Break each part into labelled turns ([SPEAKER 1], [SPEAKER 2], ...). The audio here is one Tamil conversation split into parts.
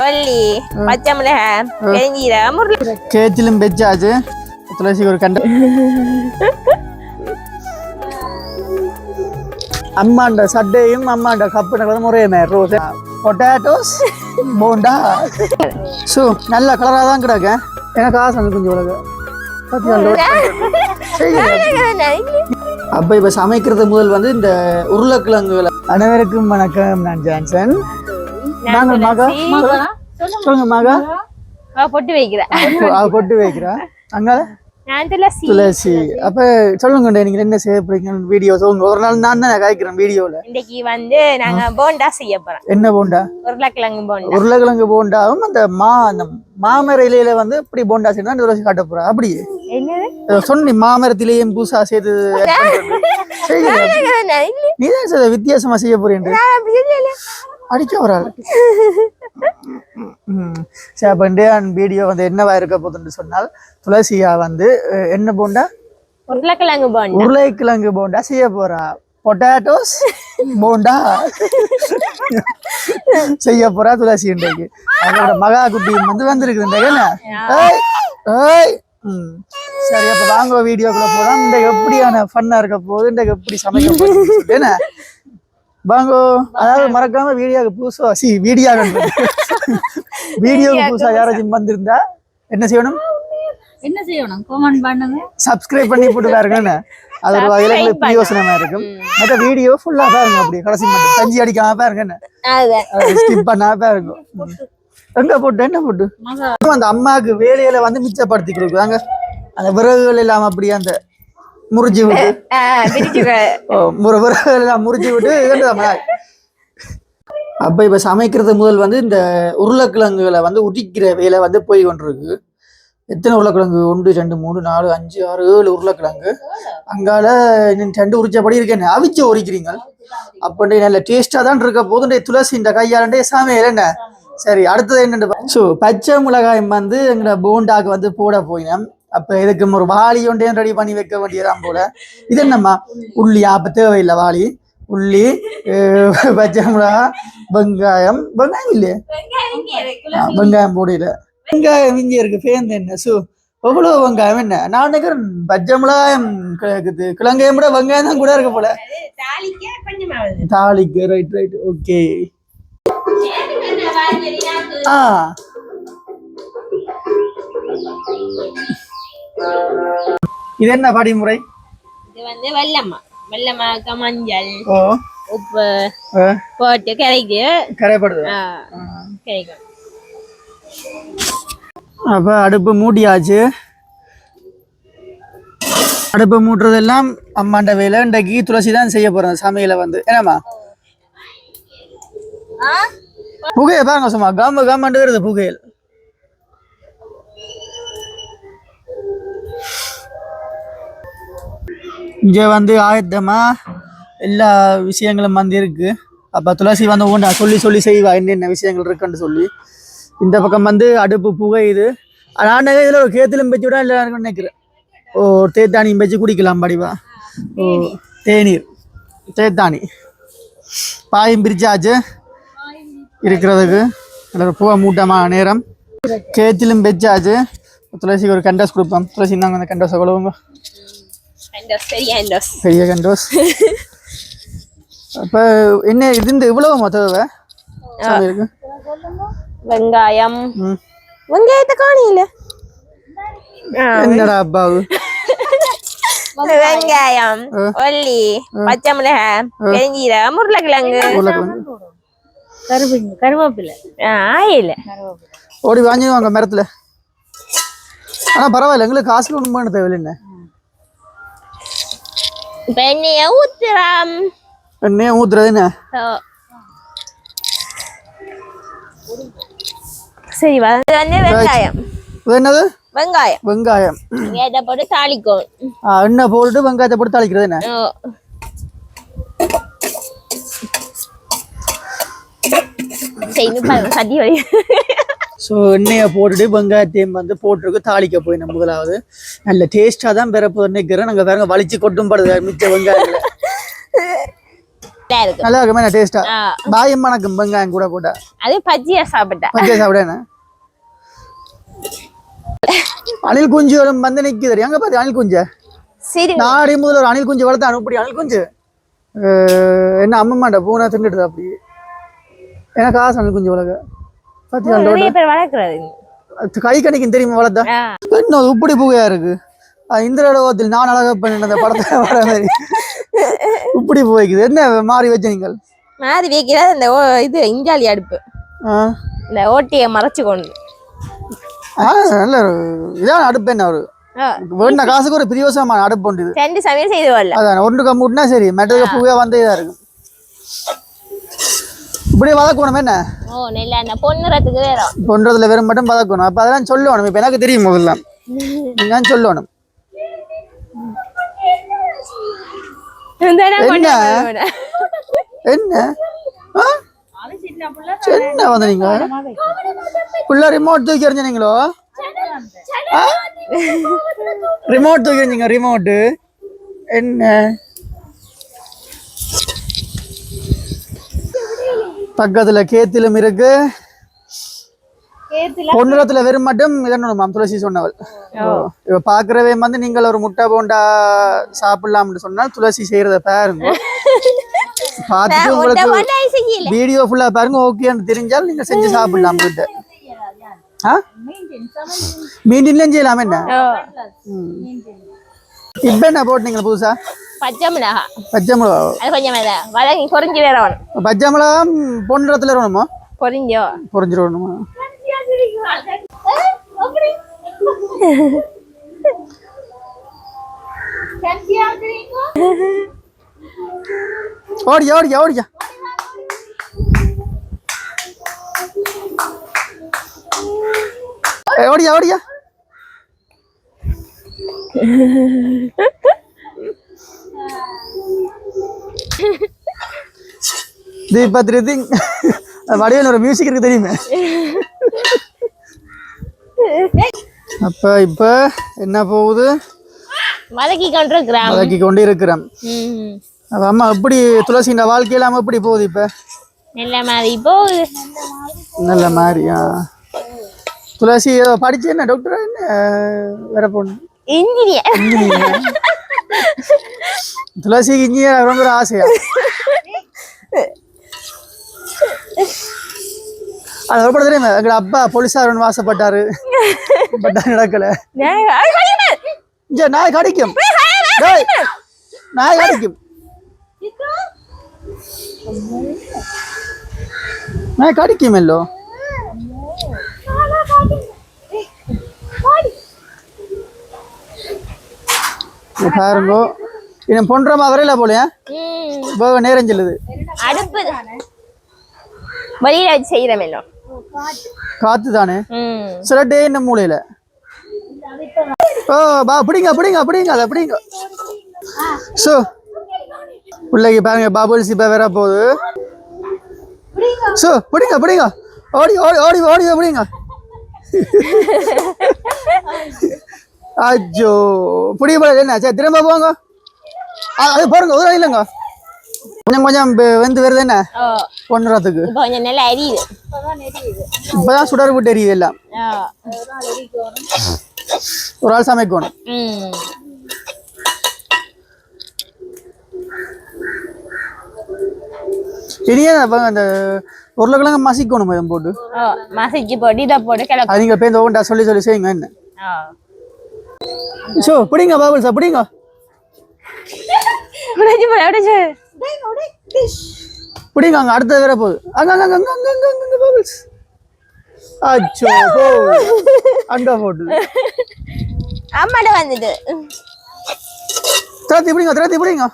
[SPEAKER 1] கொல்லி பச்சை மிளகாய் பெருஞ்சீரகம் முருளை
[SPEAKER 2] கேச்சிலும் பெச்சாச்சு துளசி ஒரு கண்ட அம்மாண்ட சட்டையும் அம்மாண்ட கப்பு முறையே ரோஸ் பொட்டேட்டோஸ் போண்டா ஸோ நல்ல கலராக தான் கிடக்க எனக்கு ஆசை கொஞ்சம் உலக அப்போ இப்போ சமைக்கிறது முதல் வந்து இந்த உருளைக்கிழங்குகளை அனைவருக்கும் வணக்கம். நான் ஜான்சன். நாங்கள் மகா சொல்லுங்க மகா
[SPEAKER 1] பொட்டு வைக்கிறேன்
[SPEAKER 2] பொட்டு வைக்கிறா அங்கால
[SPEAKER 1] நான் துளசி
[SPEAKER 2] துளசி. அப்ப சொல்லுங்க நீங்க என்ன செய்ய போறீங்க வீடியோ சொல்லுங்க. ஒரு நாள் நான் தான் காய்க்கிறேன் வீடியோல.
[SPEAKER 1] இன்னைக்கு வந்து நாங்க போண்டா செய்ய போறோம்.
[SPEAKER 2] என்ன போண்டா?
[SPEAKER 1] உருளைக்கிழங்கு போண்டா.
[SPEAKER 2] உருளைக்கிழங்கு போண்டாவும் அந்த மாமர இலையில வந்து இப்படி போண்டா செய்யணும் துளசி காட்ட போறா. அப்படியே சொன்னி மாமரத்திலேயும் பூசா செய்து நீதான் செய்த வித்தியாசமா செய்ய போறேன் அடிக்க வராது. சரி அப்ப வீடியோ வந்து என்னவா இருக்க போதுன்னு சொன்னால் துளசியா வந்து என்ன போண்டா?
[SPEAKER 1] உருளைக்கிழங்கு போண்டா.
[SPEAKER 2] உருளைக்கிழங்கு போண்டா செய்ய போறா. பொட்டேட்டோஸ் போண்டா செய்ய போறா துளசி. இன்றைக்கு அவரோட மகா குட்டியும் வந்து வந்திருக்கு. சரி அப்ப வாங்க வீடியோக்குள்ள போலாம். இந்த எப்படியான ஃபன்னா இருக்க போகுது, இந்த எப்படி சமைக்க போகுது என்ன வாங்கோ. அதாவது மறக்காம வீடியோக்கு புதுசா வீடியோக்கு புதுசா யாராச்சும் வந்திருந்தா என்ன செய்யணும்? கமெண்ட் பண்ணுங்க, சப்ஸ்கிரைப் பண்ணி போட்டு பாருங்க. அது ஒரு வகையில பிரயோசனமா இருக்கும். மற்ற வீடியோ ஃபுல்லா பாருங்க, அப்படி கடைசி மட்டும் கஞ்சி அடிக்காம பாருங்க, ஸ்கிப் பண்ணாம பாருங்க. எங்க போட்டு என்ன போட்டு அந்த அம்மாவுக்கு வேலையில வந்து மிச்சப்படுத்தி கொடுக்குறாங்க. அந்த விறகுகள் இல்லாம அப்படியே அந்த முறிஞ்சு விட்டு முறிஞ்சு விட்டு. அப்ப இப்ப சமைக்கிறது முதல் வந்து இந்த உருளைக்கிழங்குகளை வந்து உரிக்கிற வேலை வந்து போய் கொண்டிருக்கு. எத்தனை உருளைக்கிழங்கு? 1 2 3 4 5 6 7 உருளைக்கிழங்கு. அங்கால 2 உரிச்சபடி இருக்கேன். அவிச்ச உரிக்கிறீங்க அப்படி நல்ல டேஸ்டா தான் இருக்க போது. துளசி இந்த கையாளண்டே சமையல் என்ன. சரி அடுத்தது என்னன்னு பச்சை மிளகாயம் வந்து எங்க போண்டாக்கு வந்து போட போயினோம். அப்ப இதுக்கு ஒரு வாளி ஒன்றையும் ரெடி பண்ணி வைக்க வேண்டியதான் போல. இது என்னம்மா உள்ளி? அப்ப தேவையில்லை வாளி. உள்ளி, பச்சை மிளகா, வெங்காயம் இல்லையே, வெங்காயம் போடல. வெங்காயம் இங்கே இருக்கு பேருந்து என்ன சு எவ்வளவு வெங்காயம் என்ன. நான் நினைக்கிறேன் பச்சை மிளகாயம் கிழங்கையும் விட வெங்காயம் தான் கூட இருக்க போல. தாளிக்கு ரைட் ரைட் ஓகே. இது என்ன படிமுறை?
[SPEAKER 1] இது வந்து வெள்ளமாக்க மஞ்சள் உப்பு போட்டு
[SPEAKER 2] கரைப்படுது. அப்ப அடுப்பு மூட்டியாச்சு. அடுப்பு மூட்டுறதெல்லாம் அம்மாண்ட வேலை. இன்றைக்கு துளசி தான் செய்ய போறேன் சமையல வந்து. என்னம்மா புகைய பாருங்க சும்மா கம்மண்டு புகையல். இங்க வந்து ஆயத்தமா எல்லா விஷயங்களும் வந்து இருக்கு. அப்ப துளசி வந்து ஒவ்வொன்றா சொல்லி செய்வா என்னென்ன விஷயங்கள் இருக்குன்னு சொல்லி. இந்த பக்கம் வந்து அடுப்பு புகையுது. நான் இதுல ஒரு கேத்திலும் வச்சு விட இல்லை நினைக்கிறேன். தேத்தானியும் வச்சு குடிக்கலாம் படிவா. தேநீர் தேத்தானி பாயும் பிரிச்சாச்சு இருக்கிறதுக்கு. புகை மூட்டமான நேரம். கேத்திலும் வச்சாச்சு. துளசிக்கு ஒரு கண்டோஸ் கொடுப்போம். துளசி நாங்கள் அந்த கண்டோஸை கொள்ளுவோங்க. பெரிய கண்டோஸ். அப்ப என்ன இது இவ்வளவு மொத்தம்
[SPEAKER 1] வெங்காயம் வெங்காயத்தை காணியில
[SPEAKER 2] என்னடா அப்பாவு?
[SPEAKER 1] வெங்காயம், உள்ளி, பச்சை மிளகாய், பெருஞ்சீரகம், உருளைக்கிழங்கு, கருவேப்பிலை, ஆயில
[SPEAKER 2] ஓடி வாங்கிடுவாங்க மரத்துல. ஆனா பரவாயில்ல, எங்களுக்கு காசுக்கு ஒன்றும் தேவையில்லை. என்ன
[SPEAKER 1] எண்ணெய ஊத்துறோம்.
[SPEAKER 2] எண்ணெய ஊத்துறது என்ன?
[SPEAKER 1] சரி வெங்காயம்.
[SPEAKER 2] என்னது?
[SPEAKER 1] வெங்காயம்.
[SPEAKER 2] வெங்காயம்
[SPEAKER 1] இதை போட்டு தாளிக்கும்.
[SPEAKER 2] எண்ணெய் போட்டு வெங்காயத்தை போட்டு தாளிக்கிறது என்ன?
[SPEAKER 1] சட்டி வழி.
[SPEAKER 2] ஸோ எண்ணெயை போட்டுட்டு வெங்காயத்தையும் வந்து போட்டிருக்கு தாளிக்க போய் நம்ம முதலாவது. நல்ல டேஸ்டாக தான் பெறப்போது நினைக்கிறேன். நாங்கள் வேற வலிச்சு கொட்டும் படுது மிச்ச வெங்காயம்.
[SPEAKER 1] இருக்கு.
[SPEAKER 2] நல்லா இருக்குமே டேஸ்டா. பாயம் மணக்கும் வெங்காயம் கூட போட்டா.
[SPEAKER 1] அது பஜ்ஜியா சாப்பிட்டா.
[SPEAKER 2] பஜ்ஜியா சாப்பிடேனா? அணில் குஞ்சு வந்து நிக்குது. எங்க பாத்து அணில் குஞ்சு?
[SPEAKER 1] சரி.
[SPEAKER 2] நாடி முதல்ல ஒரு அணில் குஞ்சு வளர்த்தான். அப்படி அணில் குஞ்சு என்ன அம்மம்மாண்ட பூனை தின்னுட்டு அப்படி. எனக்கு ஆசை அணில் குஞ்சு வளர்க்க. கை கணிக்கும் தெரியுமா வளர்த்தா? என்ன உப்படி புகையா இருக்கு. இந்திரலோகத்தில் நான் அழகா பண்ணின படத்தை வர மாதிரி உப்படி புகைக்குது. என்ன மாறி வச்ச நீங்கள்?
[SPEAKER 1] மாறி வைக்கிறது இந்த இது இஞ்சாலி அடுப்பு. இந்த ஓட்டியை மறைச்சு கொண்டு.
[SPEAKER 2] நல்ல இதான் அடுப்பு. என்ன ஒரு வேணா காசுக்கு ஒரு பிரியோசமான அடுப்பு உண்டு.
[SPEAKER 1] ரெண்டு சமையல் செய்து வரல.
[SPEAKER 2] அதான் ஒன்று கம்முட்டுனா சரி. மெட்டல் புகையா வந்தே தான் இருக்கு. இப்படியே வதக்கணும். என்ன
[SPEAKER 1] பொண்ணுறதுக்கு வேற
[SPEAKER 2] பொண்ணுறதுல வெறும் மட்டும் வதக்கணும். அப்ப அதெல்லாம் சொல்லணும். இப்ப எனக்கு தெரியும் முதல்ல நீங்க சொல்லணும். என்ன என்ன என்ன வந்து நீங்க புள்ள ரிமோட் தூக்கி எறிஞ்சீங்களோ? ரிமோட் தூக்கி எறிஞ்சீங்க. ரிமோட்டு என்ன பக்கத்துல கேத்திலும் இருக்கு. பொன்னிறத்துல வெறும் மட்டும் இதனும் துளசி சொன்னவள். இவ பாக்குறவே வந்து நீங்கள் ஒரு முட்டை போண்டா சாப்பிடலாம்னு சொன்னால் துளசி செய்யறத பாருங்க. பார்த்துட்டு உங்களுக்கு வீடியோ ஃபுல்லா பாருங்க. ஓகேன்னு தெரிஞ்சால் நீங்க செஞ்சு சாப்பிடலாம். கிட்ட மீண்டின்லயும் செய்யலாம். என்ன இப்ப என்ன போட்டீங்களா புதுசா?
[SPEAKER 1] பச்சை மிளகா.
[SPEAKER 2] பச்சை மிளகா
[SPEAKER 1] கொஞ்சம் வதங்கி பொரிஞ்சு வேற வேணும்.
[SPEAKER 2] பச்சை மிளகா பொன்னிறத்துல வேணுமா? பொரிஞ்சிடணுமா? ஓடியா ஓடியா ஓடியா. ஓடியா ஓடியா. வடிவேல் ஒரு மியூசிக் இருக்கு தெரியுமே. அப்ப இப்ப என்ன போகுது?
[SPEAKER 1] வதக்கி
[SPEAKER 2] கொண்டு இருக்கிறோம். அம்மா எப்படி துளசி இந்த வாழ்க்கையில எப்படி போகுது? இப்ப
[SPEAKER 1] நல்ல மாதிரி போகுது.
[SPEAKER 2] நல்ல மாதிரியா? துளசி ஏதோ படிச்சு என்ன டாக்டரா என்ன வேற பொண்ணு?
[SPEAKER 1] இன்ஜினியர்.
[SPEAKER 2] துளசிக்கு இன்ஜினியர் ரொம்ப ஆசையா? அது ஒரு தெரியுமா? எங்க அப்பா போலீஸார் வாசப்பட்டாரு. பட் நடக்கல. நாய் கடிக்கும். நாய் கடிக்கும். நாய் கடிக்குமல்லோ. பாருங்க இன்னும் பொன்றமா வரையில போலையா? நேரம் செல்லுது.
[SPEAKER 1] அடுப்பு வெளியில வச்சு செய்யறோம்.
[SPEAKER 2] காத்து தானே சில டே இந்த மூலையில. ஓ பா பிடிங்க பிடிங்க பிடிங்க அதை பிடிங்க. சோ பிள்ளைக்கு பாருங்க பாபுல்ஸ் இப்ப வேற போகுது. சோ பிடிங்க பிடிங்க ஓடி ஓடி ஓடி ஓடி பிடிங்க. அஜோ பிடிக்க போல என்ன சரி திரும்ப போங்க. அது பாருங்க உதவி இல்லைங்க. கொஞ்சம் கொஞ்சம் வெந்து வருது. என்ன பொண்ணுறதுக்கு
[SPEAKER 1] கொஞ்சம் நல்லா எரியுது.
[SPEAKER 2] இப்பதான் சுடர் விட்டு எரியுது எல்லாம். ஒரு ஆள் சமைக்கணும். இனியே அந்த உருளைக்கிழங்கு மசிக்கணும் போட்டு.
[SPEAKER 1] மசிச்சு போட்டு இதை போட்டு
[SPEAKER 2] அது நீங்க பேருந்து ஓண்டா சொல்லி சொல்லி செய்யுங்க. என்ன சோ பிடிங்க பாபுல் சார் பிடிங்க. பிடிங்க அங்க அடுத்த வேற போகுது. அங்க அங்க அங்க அங்க அங்க அங்க பாபுல்ஸ். அச்சோ அங்க போட்டு
[SPEAKER 1] அம்மாட வந்துட்டு
[SPEAKER 2] திரத்தி பிடிங்க திரத்தி பிடிங்க.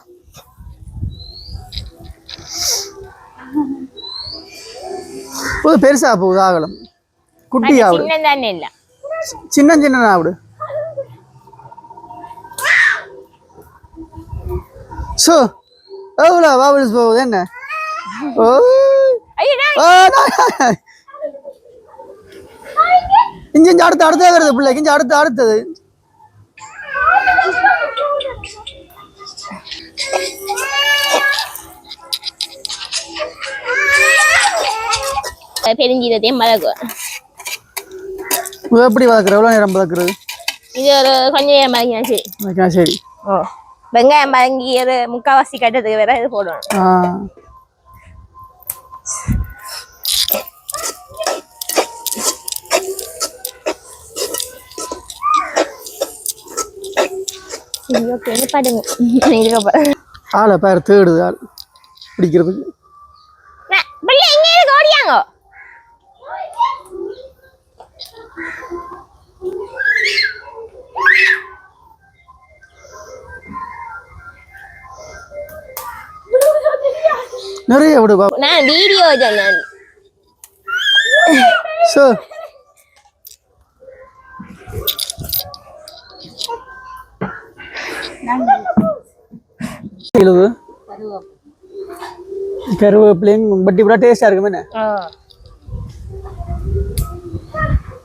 [SPEAKER 2] புது பெருசா போகுது ஆகலம். குட்டி ஆகுது. சின்ன சின்ன ஆகுது. சோ எவ்வளோ பாபுல்ஸ் போகுது. என்ன ஓ இஞ்சி அடுத்து அடுத்தே வருது பிள்ளைக்கு. இஞ்சி அடுத்து அடுத்தது.
[SPEAKER 1] பெருஞ்சீரத்தையும் வதக்குவோம்.
[SPEAKER 2] எப்படி வதக்குற? எவ்வளோ நேரம் வதக்குறது?
[SPEAKER 1] இது ஒரு கொஞ்சம் நேரம் வதங்கினாச்சு.
[SPEAKER 2] சரி.
[SPEAKER 1] ஓ வெங்காயம் வதங்கி அது முக்கால்வாசி கட்டத்துக்கு வேற இது போடணும்.
[SPEAKER 2] ஆளை பேர் தேடுது ஆள் பிடிக்கிறதுக்கு.
[SPEAKER 1] ஓடியாங்க
[SPEAKER 2] நிறைய விடு பாப்பா.
[SPEAKER 1] நான் வீடியோ சொன்னேன்.
[SPEAKER 2] சார் கருவேப்பிலையும் பட்டி கூட டேஸ்டா இருக்கும். என்ன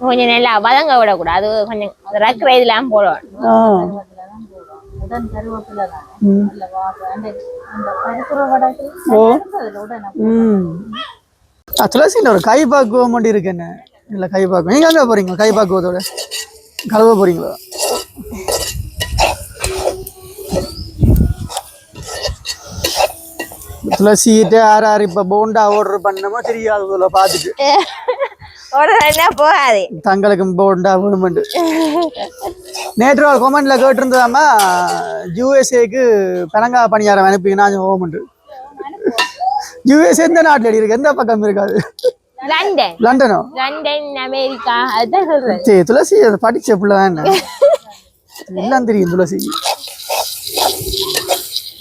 [SPEAKER 1] கொஞ்சம் நல்லா வதங்க விடக்கூடாது. கொஞ்சம் ரக்கு இதெல்லாம் போடணும்.
[SPEAKER 2] துளசியில் ஒரு கை பாக்குவம் மட்டும் இருக்கு. என்ன இல்லை கை பாக்குவோம். நீங்க அங்கே போறீங்களா? கை பாக்குவதோட கழுவ போறீங்களா? துளசிட்டு யார் யார் இப்ப போண்டா ஆர்டர் பண்ணமோ தெரியாது பாத்துட்டு
[SPEAKER 1] போகாது.
[SPEAKER 2] தங்களுக்கு போண்டா வேணுமெண்டு நேற்று ஒரு கமெண்ட்ல கேட்டிருந்ததாமா, யூஎஸ்ஏக்கு பனங்கா பணியாரம் அனுப்பிங்கன்னா ஓமண்டு. யூஎஸ்ஏ எந்த நாட்டுல இருக்கு? எந்த பக்கம் இருக்காது?
[SPEAKER 1] லண்டன்.
[SPEAKER 2] லண்டனோ?
[SPEAKER 1] London America. அதுதான் சொல்றேன்.
[SPEAKER 2] சரி, துளசி அதை படிச்ச பிள்ளைதான். என்ன எல்லாம் தெரியும் துளசி.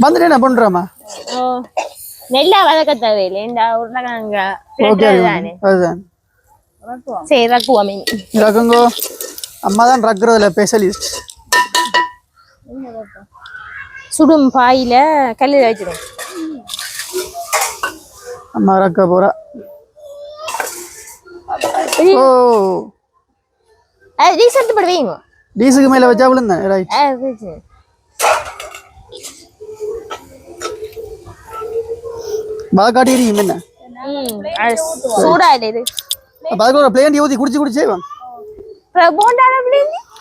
[SPEAKER 2] வந்துட்டு என்ன பண்றோமா?
[SPEAKER 1] நெல்லா வதக்க தேவையில்லை. இந்த உருளைக்கிழங்கு
[SPEAKER 2] அதுதான்.
[SPEAKER 1] சரி ரக்குவோம்.
[SPEAKER 2] ரக்குங்கோ. அம்மா தான் ரக்குறதுல ஸ்பெஷலிஸ்ட்.
[SPEAKER 1] சுடும் பாயில கல்லில் வச்சிடும்.
[SPEAKER 2] அம்மா ரக்க போறா. ஓ
[SPEAKER 1] டீசல் போட்டு வைங்க.
[SPEAKER 2] டீஸுக்கு மேல வச்சா விழுந்தேன். ரைட். பாக்காட்டி என்ன
[SPEAKER 1] சூடா இல்லை இது.
[SPEAKER 2] பாக்க பிளேன் ஊத்தி குடிச்சு குடிச்சே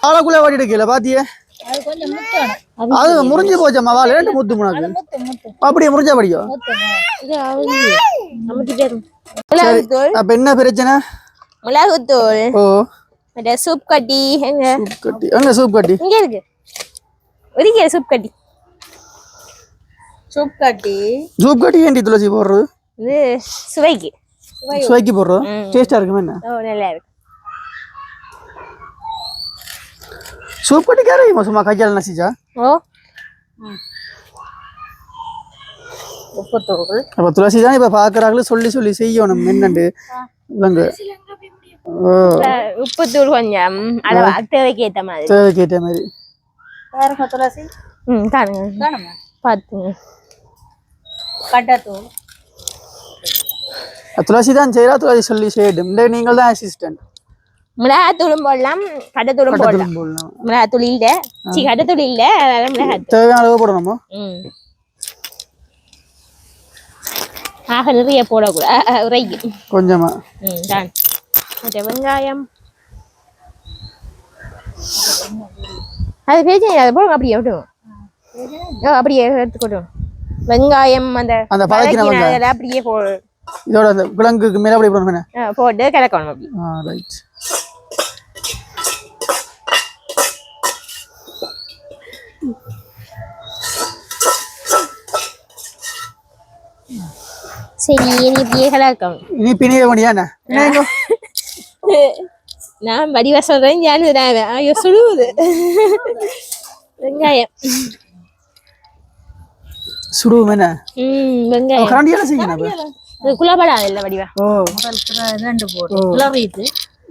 [SPEAKER 2] ஆளக்குள்ள வாடி எடுக்கல பாத்தியே. அது முறிஞ்சு போச்சம்மா. வா ரெண்டு முத்து முனாக்கு அப்படியே முறிஞ்சா படிக்கும். அப்ப என்ன பிரச்சனை?
[SPEAKER 1] மிளகுத்தூள்.
[SPEAKER 2] ஓ
[SPEAKER 1] சூப் கட்டி.
[SPEAKER 2] எங்க சூப் கட்டி?
[SPEAKER 1] இங்க இருக்கு. ஒதுக்கிற சூப் கட்டி. சூப் கட்டி
[SPEAKER 2] ஏன்டி துளசி போடுறது?
[SPEAKER 1] இது சுவைக்கு.
[SPEAKER 2] சுவைக்கு போடுறோம். டேஸ்டா இருக்குமே. என்ன
[SPEAKER 1] நல்லா இருக்கு.
[SPEAKER 2] சூப் கட்டி கேரே சும்மா கையால நசிச்சா.
[SPEAKER 1] ஓ உப்புத்தூள்.
[SPEAKER 2] அப்ப துளசி தான் இப்ப பாக்குறாங்களு சொல்லி சொல்லி செய்யணும். என்னண்டு இவங்க
[SPEAKER 1] உப்புத்தூள் கொஞ்சம் அளவா தேவைக்கு ஏத்த மாதிரி.
[SPEAKER 2] தேவைக்கு ஏத்த மாதிரி.
[SPEAKER 3] பாருங்க துளசி.
[SPEAKER 1] காணுங்க பாத்துங்க. கட்டத்தூள்.
[SPEAKER 2] துளசி தான் செய்யறா. துளசி சொல்லி செய்யட்டும். நீங்கள் தான் அசிஸ்டன்ட்.
[SPEAKER 1] மிளகாத்தூளும் போடலாம், கட்டத்தூளும் போடலாம். மிளகாத்தூள் இல்ல, கட்டத்தூள் இல்ல, மிளகாத்தூள்
[SPEAKER 2] தேவையான அளவு போடணுமா?
[SPEAKER 1] ஆக நிறைய போடக்கூடாது. உரைக்கு
[SPEAKER 2] கொஞ்சமா.
[SPEAKER 1] வெங்காயம் அது பேச்சு அதை போடுங்க. அப்படியே விட்டுவோம். அப்படியே எடுத்துக்கட்டும். வெங்காயம் அந்த பழக்கின அப்படியே போடு.
[SPEAKER 2] இதோட அந்த கிழங்குக்கு மேல அப்படியே போடணும்.
[SPEAKER 1] போட்டு கலக்கணும். அப்படி.
[SPEAKER 2] ரைட்.
[SPEAKER 1] சரி இனி இப்படியே கலக்கணும்.
[SPEAKER 2] இனி பிணிய முடியாண்ணா.
[SPEAKER 1] நான் வடிவா சொல்றேன். ஐயோ சுடுவது. வெங்காயம்
[SPEAKER 2] சுடுவோம். என்ன
[SPEAKER 1] வெங்காயம்
[SPEAKER 2] கரண்டியால செய்யணும்.
[SPEAKER 1] குலப்படாது இல்ல வடிவா.
[SPEAKER 3] ரெண்டு போடு குலறிட்டு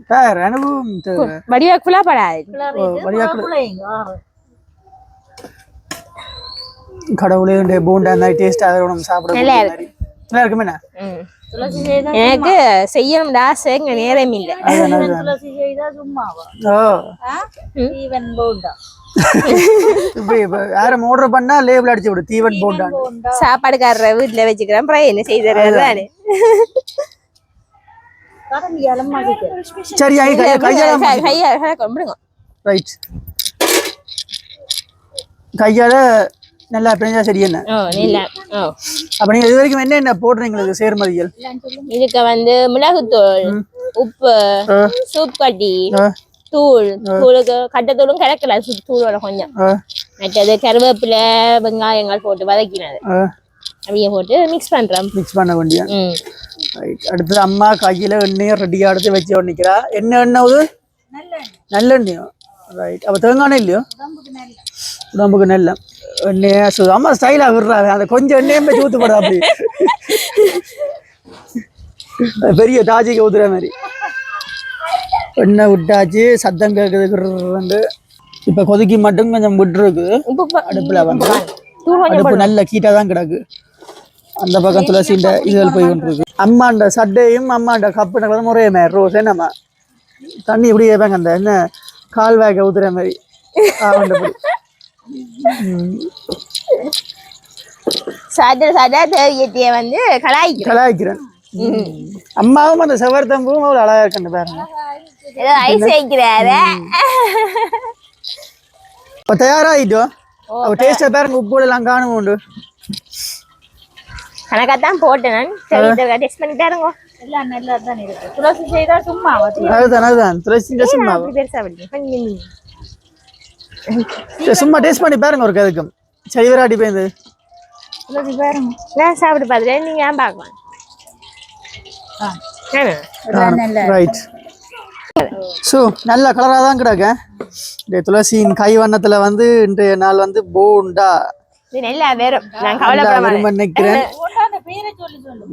[SPEAKER 2] வேற அனுபவம் தேவை.
[SPEAKER 1] வடிவா குலப்படாது.
[SPEAKER 2] கடவுளே போண்டா அந்த டேஸ்டா வேணும் சாப்பிட.
[SPEAKER 1] நல்லா இருக்கு.
[SPEAKER 2] நல்லா இருக்குமே.
[SPEAKER 1] எனக்கு செய்யணும் ஆசை. எங்க நேரம் இல்ல.
[SPEAKER 3] துளசி செய்தா சும்மாவா? ஈவன் போண்டா.
[SPEAKER 2] யாரும் ஆர்டர் பண்ணா லேபிள் அடிச்சு விடு. தீவன் போண்டா.
[SPEAKER 1] சாப்பாடுக்காரர் வீட்டுல வச்சுக்கிறேன். அப்புறம் என்ன செய்தாரு?
[SPEAKER 3] கரண்டியால மதிக்க
[SPEAKER 2] சரி
[SPEAKER 1] கையால கொம்பிடுங்க
[SPEAKER 2] ரைட் கையால நல்லா பிணைஞ்சா சரி என்ன அப்ப நீங்க இது வரைக்கும் என்ன போடுறீங்களுக்கு சேர்மதிகள்
[SPEAKER 1] இதுக்கு வந்து மிளகுத்தூள் உப்பு சூப் கட்டி தூளுக்கு கட்டத்தூளும் கிடைக்கல தூளோட கொஞ்சம் மற்றது கருவேப்பிலை வெங்காயங்கள் போட்டு வதக்கினது அப்படியே போட்டு மிக்ஸ் பண்ண வேண்டிய
[SPEAKER 2] அடுத்தது அம்மா கையில எண்ணெயும் ரெடியா எடுத்து வச்சு நிக்கிறா என்ன எண்ணெய் நல்லெண்ணெயும் ரைட் அப்ப தேங்காய் இல்லையோ உடம்புக்கு நல்ல எண்ணெயா அம்மா ஸ்டைலா விடுறாரு அந்த கொஞ்சம் எண்ணெயும் போய் ஊத்து போடுறா அப்படி பெரிய தாஜிக்கு ஊத்துற மாதிரி எண்ணெய் விட்டாச்சு சத்தம் கேக்குது இப்ப கொதிக்கி மட்டும் கொஞ்சம் விட்டுருக்கு அடுப்புல வந்து அடுப்பு நல்ல கீட்டா தான் கிடக்கு அந்த பக்கம் துளசிண்ட இதுகள் போய் கொண்டிருக்கு அம்மாண்ட சட்டையும் அம்மாண்ட கப்பு முறைய மாதிரி ரோஸ் என்னம்மா தண்ணி எப்படி கேட்பாங்க அந்த என்ன கால்வாய்க்க ஊத்துற மாதிரி
[SPEAKER 1] வந்து
[SPEAKER 2] கலாய்க்கிறேன் அம்மாவும் அந்த செவர்த்தம்பூவும் அவ்வளவு அழகா இருக்கு பாருங்க இப்ப தயாராயிட்டோம் அவ டேஸ்ட பாருங்க உப்பு எல்லாம் காணும் உண்டு
[SPEAKER 1] கணக்காத்தான் போட்டேன் டேஸ்ட் பண்ணி பாருங்க
[SPEAKER 3] எல்லாம் நல்லா தான் இருக்கு துளசி செய்தா சும்மா
[SPEAKER 2] அதுதான் துளசி சும்மா சும்மா டேஸ்ட் பண்ணி பாருங்க ஒரு கதுக்கும் செய்வராடி போயிருந்து
[SPEAKER 3] துளசி பாருங்க
[SPEAKER 1] நான் சாப்பிட்டு பார்த்துட்டேன் நீங்க ஏன் பார்க்கலாம்
[SPEAKER 2] ரைட் ஸோ நல்ல கலராக தான் கிடக்க இந்த துளசியின் கை வண்ணத்துல வந்து இன்றைய நாள் வந்து போண்டா நினைக்கிறேன்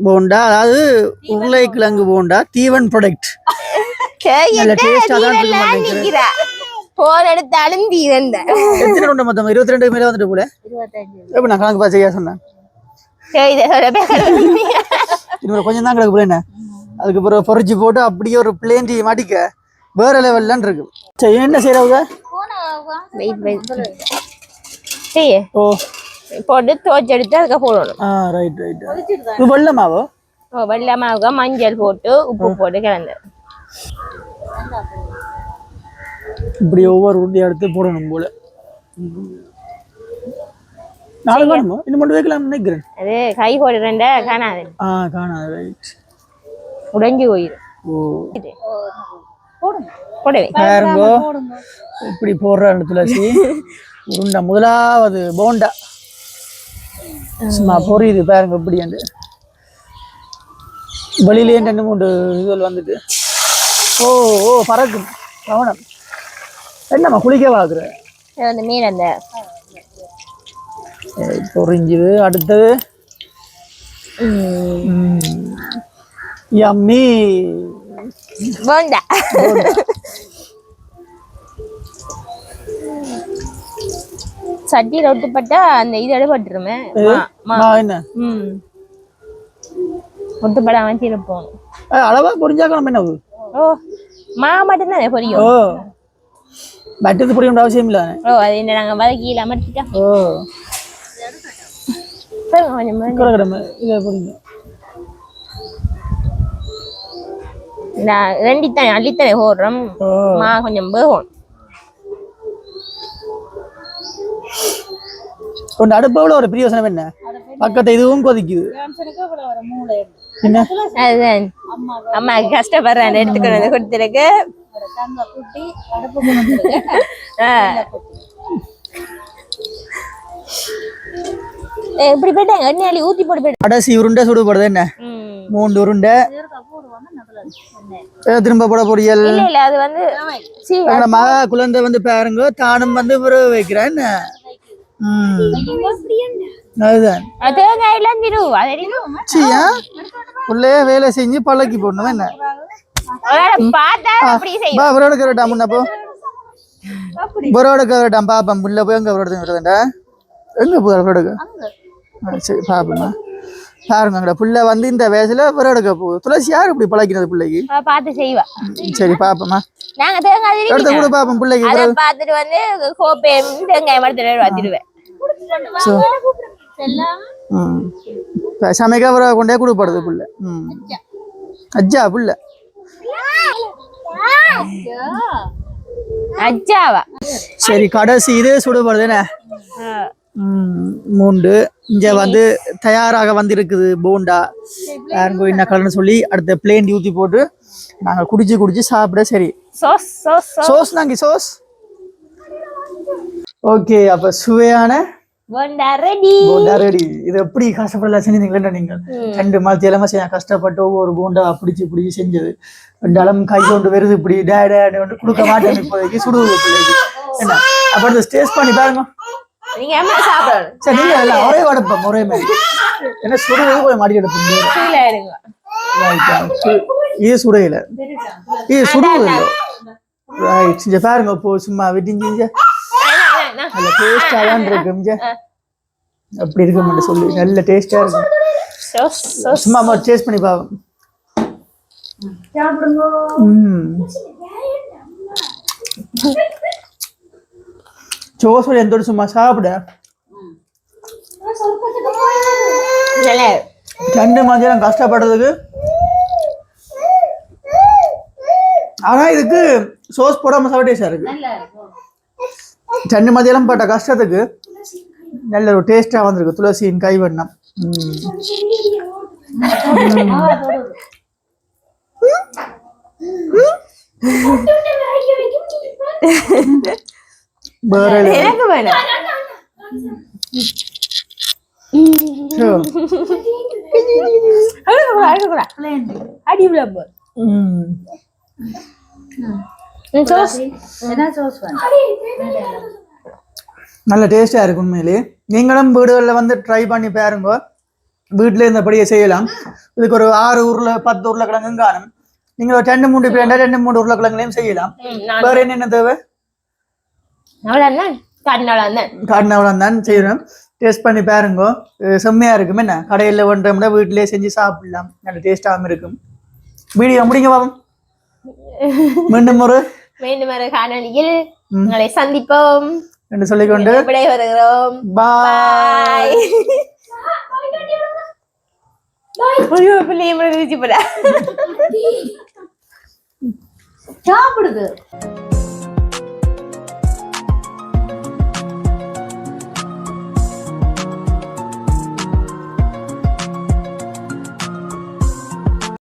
[SPEAKER 2] போண்டா அதாவது உருளைக்கிழங்கு போண்டா தீவன் ப்ராடக்ட்
[SPEAKER 1] எடுத்தாலும் தீவன்
[SPEAKER 2] எத்தனை மொத்தம் 22 மேல வந்துட்டு போல எப்படி நான் கணக்கு பார்த்து சொன்னேன் இன்னொரு கொஞ்சம் தான் கிடக்கு போல என்ன அதுக்கு பிறகு பொறிச்சு போட்டு அப்படியே ஒரு பிளேன் டீ மாட்டிக்க வேற லெவல்லாம் இருக்கு சரி என்ன செய்யறவங்க
[SPEAKER 1] போட்டு தோச்சு எடுத்து அதுக்கு போடணும்
[SPEAKER 2] ரைட் இது வெள்ளை மாவு
[SPEAKER 1] வெள்ளை மாவுக்கு மஞ்சள் போட்டு உப்பு போட்டு கிளந்து
[SPEAKER 2] இப்படி ஒவ்வொரு உருண்டையை எடுத்து போடணும் போல நாலு காணுமோ இன்னும் மட்டும் வைக்கலாம் நினைக்கிறேன்
[SPEAKER 1] அது கை போடுறேன் காணாது
[SPEAKER 2] காணாது ரைட்
[SPEAKER 1] உடைஞ்சு போயிடும்
[SPEAKER 2] பாருங்க இப்படி போடுற துளசி உருண்டை முதலாவது போண்டா சும்மா பொரியுது பாருங்க இப்படி வெளியிலேயே 2-3 இதுகள் வந்துட்டு ஓ பறக்கும் கவனம் என்னம்மா குளிக்க வாக்குற
[SPEAKER 1] மீன் அந்த
[SPEAKER 2] பொரிஞ்சுது அடுத்தது யம்மி
[SPEAKER 1] போண்டா சட்டியில ஒட்டுப்பட்டா அந்த இது எடுபட்டுருமே
[SPEAKER 2] என்ன
[SPEAKER 1] ஒட்டுப்படா வச்சிருப்போம்
[SPEAKER 2] அளவா பொரிஞ்சாக்கணும் என்ன
[SPEAKER 1] ஓ மா மட்டும் தானே பொரியும்
[SPEAKER 2] பட்டது பொரியும் அவசியம் இல்ல
[SPEAKER 1] அது என்ன நாங்க வதக்கியில அமர்த்திட்டோம் ரெண்டித்தானே அள்ளித்தானே போடுறோம் மா கொஞ்சம் வேகும்
[SPEAKER 2] உன் அடுப்பவுல ஒரு பிரியோசனம் என்ன பக்கத்தை இதுவும் கொதிக்குது
[SPEAKER 1] அதுதான் அம்மாக்கு கஷ்டப்படுறேன் எடுத்துக்கணும் வந்து கொடுத்துருக்கு இப்படி போயிட்டாங்க எண்ணெய் ஊத்தி போட்டு போயிட்டு
[SPEAKER 2] கடைசி உருண்டை சுடு போடுறது என்ன 3 உருண்டை திரும்ப போட பொரியல்
[SPEAKER 1] இல்ல அது வந்து
[SPEAKER 2] மகா குழந்தை வந்து பாருங்க தானும் வந்து வைக்கிறேன் அதுதான் உள்ளே வேலை செஞ்சு பழக்கி போடணும் என்ன பரோட கரட்டாம் முன்னப்போ பரோட கரட்டாம் பாப்பம் புள்ள போய் எங்க விரடுறதுண்டா எங்க போகிற விரடுக்கு சரி பாப்போம்மா பாருங்க புள்ள வந்து இந்த வயசுல விரடுக்க போகுது துளசி யாரு இப்படி பழக்கிறது பிள்ளைக்கு
[SPEAKER 1] பார்த்து செய்வா
[SPEAKER 2] சரி பாப்போம்மா
[SPEAKER 1] நாங்க தேங்காய்
[SPEAKER 2] எடுத்து கூட பாப்போம் பிள்ளைக்கு
[SPEAKER 1] அத பார்த்துட்டு வந்து கோப்பையும் தேங்காய் எடுத்து வச்சிடுவேன்
[SPEAKER 2] சமைக்க கொண்டே கொடுப்படுது புள்ள அஜ்ஜா புள்ள
[SPEAKER 1] அஜாவா
[SPEAKER 2] சரி கடைசி இது சுடுபடுது என்ன மூண்டு இங்க வந்து தயாராக வந்திருக்குது போண்டா யாருக்கும் என்ன கலர்னு சொல்லி அடுத்த பிளேன் ஊற்றி போட்டு நாங்க குடிச்சு சாப்பிட. சரி
[SPEAKER 1] சோஸ் சோஸ்
[SPEAKER 2] சோஸ் நாங்க சோஸ். ஓகே அப்ப சுவையான
[SPEAKER 1] போண்டா ரெடி.
[SPEAKER 2] போண்டா ரெடி. இது எப்படி கஷ்டப்படலாம் செஞ்சீங்களா நீங்கள் 2 மாதம் இளம செய்ய கஷ்டப்பட்டு ஒவ்வொரு போண்டா பிடிச்சி செஞ்சது 2 அளம் கை கொண்டு வருது இப்படி டேடு கொடுக்க மாட்டேன் இப்போதைக்கு சுடுவது பிள்ளைக்கு என்ன அப்ப டேஸ்ட் பண்ணி பாருங்க.
[SPEAKER 1] நீங்க என்ன சாப்பிடணும்?
[SPEAKER 2] சரி நீங்க எல்லாம் ஒரே வடப்பம் ஒரே மாதிரி என்ன சுடுவது போய் மாடி எடுப்பீங்க. இது சுடையில இது சுடுவது ரைட் இங்க பாருங்க போ சும்மா விட்டிங்க நல்ல டேஸ்டா தான் இருக்கு. அப்படி இருக்கும்னு சொல்லி நல்ல டேஸ்டா இருக்கு. சும்மா டேஸ்ட் பண்ணி பாருங்க. சோஸ் எந்தோட சும்மா சாப்பிட 2 மாதம் கஷ்டப்படுறதுக்கு. ஆனா இதுக்கு சோஸ் போடாம சாப்பிட டேஸ்டா இருக்கு. 2 மதியம் பட்ட கஷ்டத்துக்கு நல்ல ஒரு டேஸ்டா வந்திருக்கு. துளசியின் கைவண்ணம்.
[SPEAKER 1] எனக்கு வேணும்.
[SPEAKER 2] நல்ல டேஸ்டா இருக்கு உண்மையிலே. நீங்களும் வீடுகளில் வந்து ட்ரை பண்ணி பாருங்க. வீட்டில் இருந்தபடியே செய்யலாம். இதுக்கு ஒரு 6 10 உருளைக்கிழங்கும் காணும். நீங்க 2-3 பேர் 2-3 உருளைக்கிழங்குலையும் செய்யலாம். வேற என்னென்ன தேவை? காட்டினவளம் தான் செய்யணும். டேஸ்ட் பண்ணி பாருங்க. செம்மையா இருக்கும். என்ன கடையில் ஒன்றை வீட்டிலே செஞ்சு சாப்பிடலாம். நல்ல டேஸ்டாகவும் இருக்கும். வீடியோ முடிங்க பாவம். மீண்டும் ஒரு
[SPEAKER 1] காணொலியில் உங்களை சந்திப்போம்
[SPEAKER 2] என்று சொல்லிக்கொண்டு
[SPEAKER 1] விடைபெறுகிறோம்.
[SPEAKER 2] பாய்.
[SPEAKER 3] சாப்பிடுது.